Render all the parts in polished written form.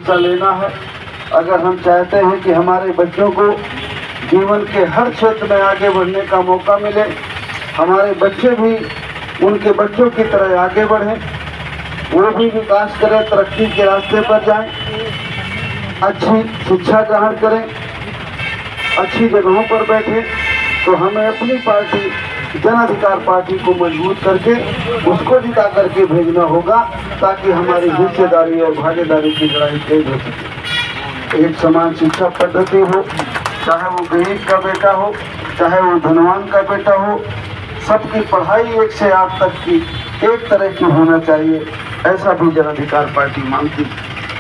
हिस्सा लेना है। अगर हम चाहते हैं कि हमारे बच्चों को जीवन के हर क्षेत्र में आगे बढ़ने का मौका मिले, हमारे बच्चे भी उनके बच्चों की तरह आगे बढ़ें, वो भी विकास करें, तरक्की के रास्ते पर जाएं, अच्छी शिक्षा ग्रहण करें, अच्छी जगहों पर बैठें, तो हमें अपनी पार्टी जन अधिकार पार्टी को मजबूत करके उसको जिता करके भेजना होगा, ताकि हमारी हिस्सेदारी और भागीदारी की लड़ाई तेज हो सके। एक समान शिक्षा पद्धति हो, चाहे वो गरीब का बेटा हो, चाहे वो धनवान का बेटा हो, सबकी पढ़ाई 1 से 8 तक की एक तरह की होना चाहिए, ऐसा भी जन अधिकार पार्टी मांगती।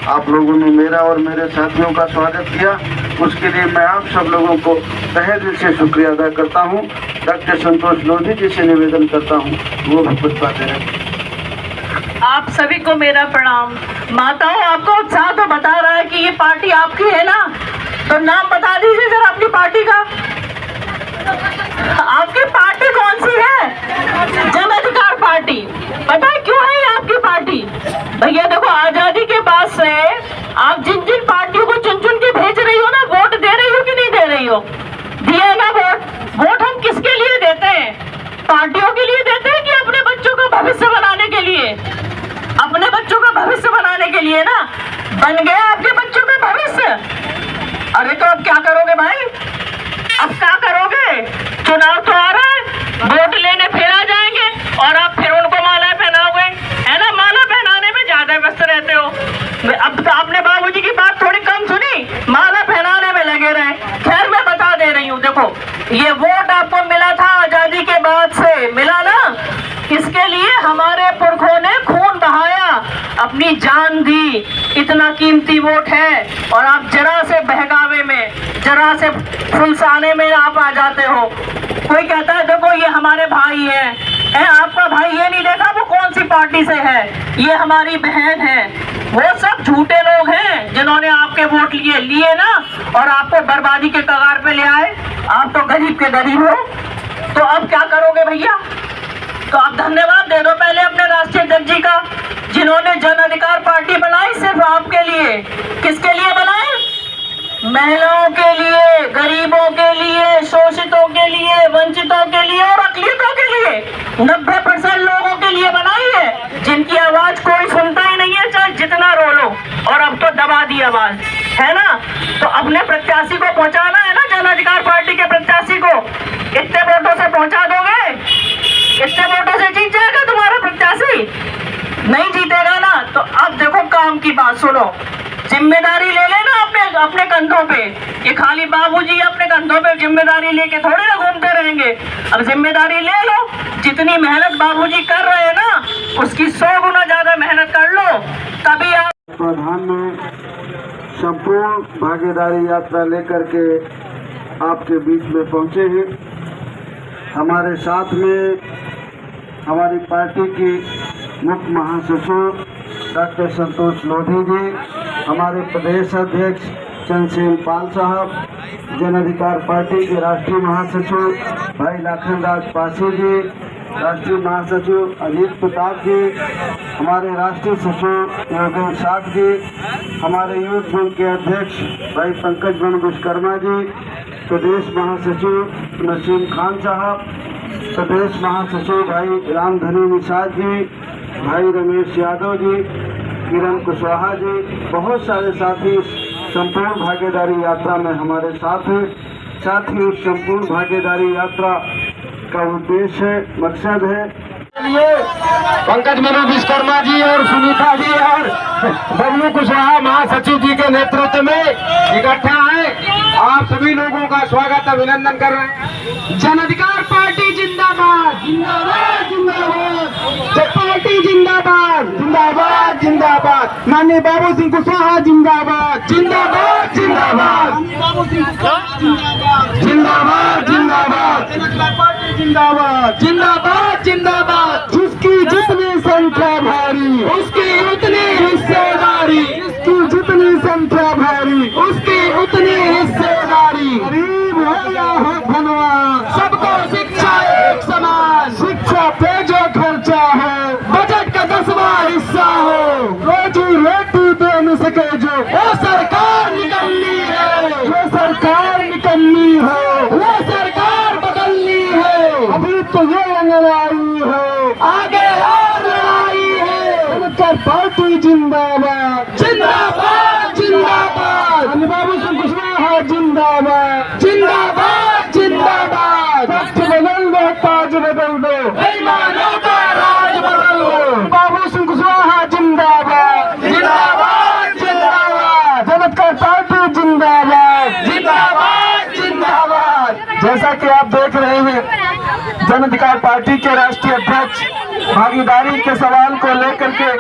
आप लोगों ने मेरा और मेरे साथियों का स्वागत किया, उसके लिए मैं आप सब लोगों को तहे दिल से शुक्रिया अदा करता हूं। डॉक्टर संतोष लोधी जी से निवेदन करता हूं, वो भी कुछ बातें रखें। आप सभी को मेरा प्रणाम। माताओं, आपको उत्साह तो बता रहा है कि ये पार्टी आपकी है ना, तो नाम बता दीजिए जरा अपनी पार्टी का। आपकी पार्टी कौन सी है? जन अधिकार पार्टी। पता है क्यों है ये आपकी पार्टी? भैया देखो, आजादी के बाद से आप जिन जिन पार्टियों को चुन चुन के भेज रही हो ना, वोट दे रही हो कि नहीं दे रही हो? दिए ना वोट? वोट हम किसके लिए देते हैं? पार्टियों के लिए देते हैं कि अपने बच्चों का भविष्य बनाने के लिए? अपने बच्चों का भविष्य बनाने के लिए ना। बन गया आपके बच्चों का भविष्य? अरे तो अब क्या करोगे भाई? अब क्या करोगे? चुनाव तो आ रहा है, वोट लेने फिर आ जाएंगे और आप फिर उनको माला पहनाओगे, है ना? माला पहनाने में ज्यादा व्यस्त रहते हो। अब तो आपने बाबूजी की बात थोड़ी कम सुनी, माला पहनाने में लगे रहे। खैर, मैं बता दे रही हूँ, देखो ये वोट आपको मिला था आजादी के बाद से, मिला ना? इसके लिए हमारे पुरखों ने खून बहाया, अपनी जान दी, इतना कीमती वोट है, और आप जरा से बहकावे में, जरा से फुलसाने में आप आ जाते हो। कोई कहता है देखो ये हमारे भाई है, आपका भाई ये नहीं देखा वो कौन सी पार्टी से है, ये हमारी बहन है। वो सब झूठे लोग हैं जिन्होंने आपके वोट लिए ना, और आपको बर्बादी के कगार पे ले आए। आप तो गरीब के गरीब हो, तो अब क्या करोगे भैया? तो आप धन्यवाद दे दो पहले अपने राष्ट्रीय अध्यक्ष जी का, जिन्होंने जन अधिकार पार्टी बनाई सिर्फ आपके लिए। किसके लिए बनाई? महिलाओं के लिए, गरीबों के लिए, शोषितों के लिए, वंचितों के लिए और अकलियतों के लिए। 90% लोगों के लिए बनाई है, जिनकी आवाज कोई सुनता ही नहीं है, चाहे जितना रो लो। और अब तो दबा दी आवाज, है ना? तो अपने प्रत्याशी को पहुंचाना है ना, जन अधिकार पार्टी के प्रत्याशी को। इतने वोटों से पहुंचा दोगे? इतने वोटों से जीत जाएगा तुम्हारा प्रत्याशी? नहीं जीतेगा ना। तो अब देखो, काम की बात सुनो, जिम्मेदारी ले लेना अपने कंधों पे। ये खाली बाबूजी अपने कंधों पे जिम्मेदारी लेके थोड़े ना घूमते रहेंगे। अब जिम्मेदारी ले लो, जितनी मेहनत बाबूजी कर रहे हैं ना, उसकी 100 गुना ज्यादा मेहनत कर लो, तभी आप। प्रधान में संपूर्ण भागीदारी यात्रा लेकर के आपके बीच में पहुंचे हैं। हमारे साथ में हमारी पार्टी की मुख्य महासचिव डॉक्टर संतोष लोधी जी, हमारे प्रदेश अध्यक्ष चंद्रसेन पाल साहब, जन अधिकार पार्टी के राष्ट्रीय महासचिव भाई लाखन राज पासी जी, राष्ट्रीय महासचिव अजीत प्रताप जी, हमारे राष्ट्रीय सचिव योगेश साठ जी, हमारे यूथ विंग के अध्यक्ष भाई पंकज विश्वकर्मा जी, प्रदेश महासचिव नसीम खान साहब, प्रदेश महासचिव भाई रामधनी निषाद जी, भाई रमेश यादव जी, किरण कुशवाहा जी, बहुत सारे साथी संपूर्ण भागीदारी यात्रा में हमारे साथ हैं। साथ ही उस संपूर्ण भागीदारी यात्रा का उद्देश्य मकसद है। पंकज विश्वकर्मा जी और सुनीता जी और बबलू कुशवाहा महासचिव जी के नेतृत्व में इकट्ठा है। आप सभी लोगों का स्वागत अभिनंदन कर रहे हैं। जन अधिकार पार्टी जिंदाबाद, जिंदाबाद, जिंदाबाद। पार्टी जिंदाबाद, जिंदाबाद, जिंदाबाद। माननीय बाबू सिंह कुशवाहा जिंदाबाद, जिंदाबाद, जिंदाबाद। जिंदाबाद, जिंदाबाद। जन अधिकार पार्टी जिंदाबाद, जिंदाबाद, जिंदाबाद। जिसकी जितनी संख्या भारी, उसकी उतनी हिस्सेदारी, जिसकी जितनी संख्या भारी, उसकी उतनी हिस्सेदारी। गरीब हो या हो धनवान, सबको शिक्षा एक समान। शिक्षा पे जो खर्चा हो, बजट का 10वां हिस्सा हो, रोजी रोटी दे न सके जो, वो सरकार निकलनी है, वो सरकार निकलनी है, वो सरकार बदलनी है। अभी तो ये लड़ाई है, आगे और लड़ाई है। जनता पार्टी जिंदाबाद, जिंदाबाद जिंदाबाद, अली बाबू सिंह कुशवाहा जिंदाबाद, जिंदाबाद जिंदाबाद। तख्त बदल दो, ताज बदल दो, बेईमानों का राज बदल दो। बाबू सिंह कुशवाहा जिंदाबाद, जिंदाबाद जिंदाबाद, जनता पार्टी जिंदाबाद। जिंदाबाद जिंदाबाद। जैसा कि आप देख रहे हैं, जन अधिकार पार्टी के राष्ट्रीय अध्यक्ष भागीदारी के सवाल को लेकर के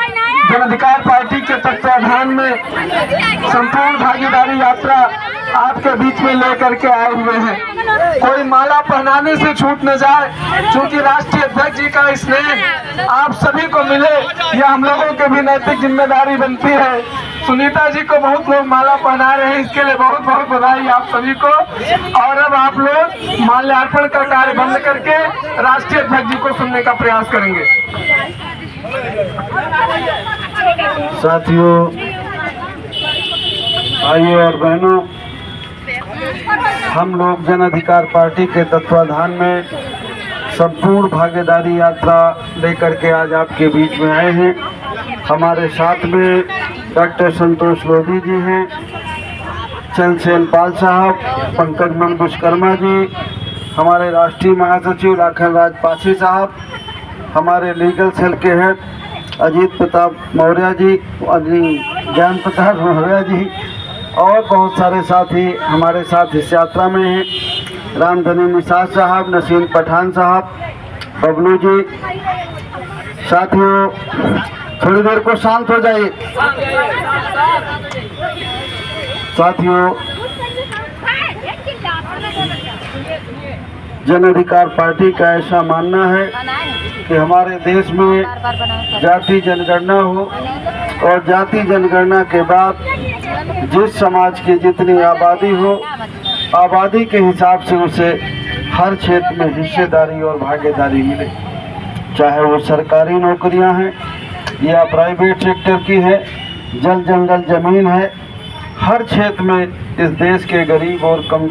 जन अधिकार पार्टी के तत्वाधान में संपूर्ण भागीदारी यात्रा आपके बीच में लेकर के आए हुए हैं। कोई माला पहनाने से छूट न जाए, क्योंकि राष्ट्रीय अध्यक्ष जी का स्नेह आप सभी को मिले, यह हम लोगों की भी नैतिक जिम्मेदारी बनती है। सुनीता जी को बहुत लोग माला पहना रहे हैं, इसके लिए बहुत बहुत बधाई आप सभी को। और अब आप लोग माल्यार्पण का कार्य बंद करके राष्ट्रीय अध्यक्ष जी को सुनने का प्रयास करेंगे। साथियों, भाइयों और बहनों, हम लोग जन अधिकार पार्टी के तत्वाधान में संपूर्ण भागीदारी यात्रा लेकर के आज आपके बीच में आए हैं। हमारे साथ में डॉक्टर संतोष लोधी जी हैं, चंद्रसेन पाल साहब, पंकज मन विश्वकर्मा जी, हमारे राष्ट्रीय महासचिव लाखन राज पासी साहब, हमारे लीगल सेल के हेड अजीत प्रताप मौर्य जी, ज्ञान प्रताप मौर्य जी, और बहुत सारे साथी हमारे साथ इस यात्रा में हैं। रामधनी निसार साहब, नसीम पठान साहब, बबलू जी। साथियों, थोड़ी देर को शांत हो जाइए। साथियों, जन अधिकार पार्टी का ऐसा मानना है कि हमारे देश में जाति जनगणना हो और जाति जनगणना के बाद जिस समाज की जितनी आबादी हो, आबादी के हिसाब से उसे हर क्षेत्र में हिस्सेदारी और भागीदारी मिले, चाहे वो सरकारी नौकरियां हैं या प्राइवेट सेक्टर की है, जल जंगल जमीन है। हर क्षेत्र में इस देश के गरीब और कमजोर